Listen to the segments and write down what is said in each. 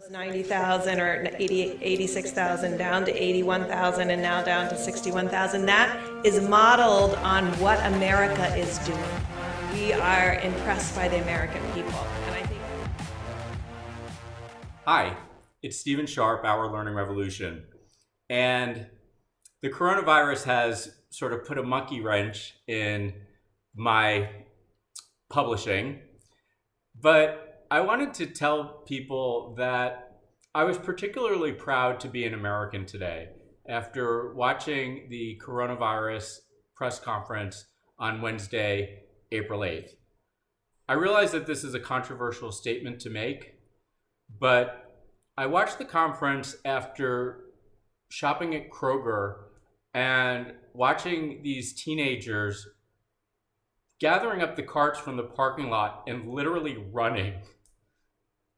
was 90,000 or 86,000 down to 81,000 and now down to 61,000. That is modeled on what America is doing. We are impressed by the American people. And I think. Hi, it's Stephen Sharp, Our Learning Revolution. And the coronavirus has sort of put a monkey wrench in my publishing. But I wanted to tell people that I was particularly proud to be an American today after watching the coronavirus press conference on Wednesday, April 8th. I realize that this is a controversial statement to make, but I watched the conference after shopping at Kroger and watching these teenagers gathering up the carts from the parking lot and literally running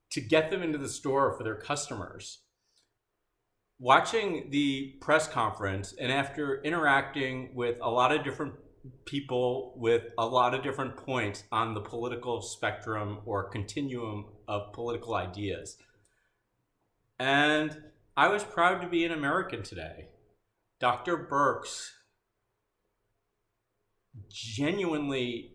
to get them into the store for their customers. Watching the press conference and after interacting with a lot of different people with a lot of different points on the political spectrum or continuum of political ideas. And I was proud to be an American today. Dr. Birx genuinely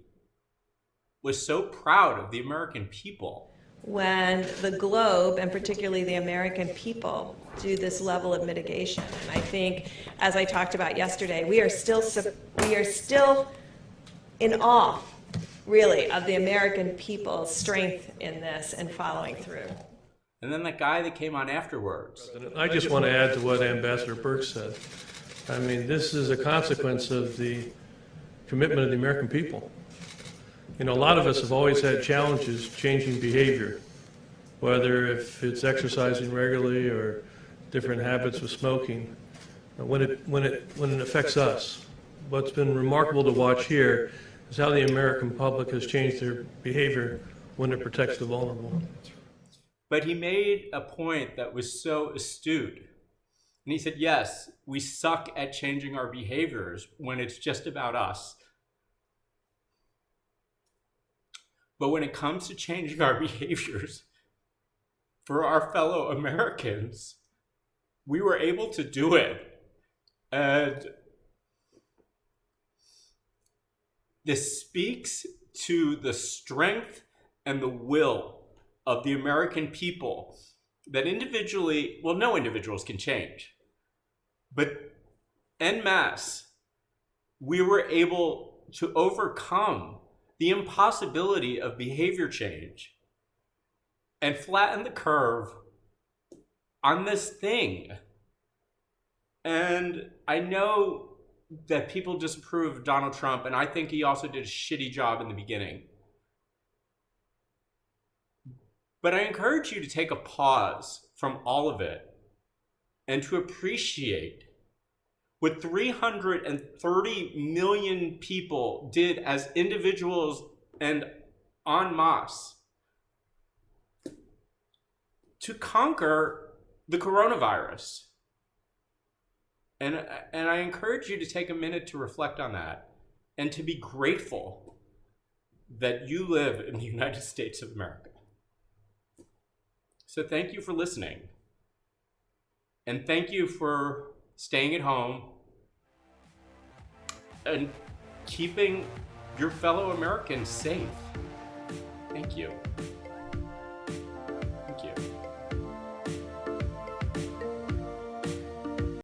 was so proud of the American people. When the globe, and particularly the American people, do this level of mitigation. And I think, as I talked about yesterday, we are still in awe, really, of the American people's strength in this and following through. And then that guy that came on afterwards. I just want to add to what Ambassador Birx said. I mean, this is a consequence of the commitment of the American people. You know, a lot of us have always had challenges changing behavior, whether if it's exercising regularly or different habits with smoking, when it affects us. What's been remarkable to watch here is how the American public has changed their behavior when it protects the vulnerable. But he made a point that was so astute. And he said, yes, we suck at changing our behaviors when it's just about us. But when it comes to changing our behaviors for our fellow Americans, we were able to do it. And this speaks to the strength and the will of the American people that individually, well, no individuals can change, but en masse, we were able to overcome the impossibility of behavior change and flatten the curve on this thing. And I know that people disapprove of Donald Trump, and I think he also did a shitty job in the beginning. But I encourage you to take a pause from all of it and to appreciate what 330 million people did as individuals and en masse to conquer the coronavirus. And I encourage you to take a minute to reflect on that and to be grateful that you live in the United States of America. So thank you for listening. And thank you for staying at home and keeping your fellow Americans safe. Thank you.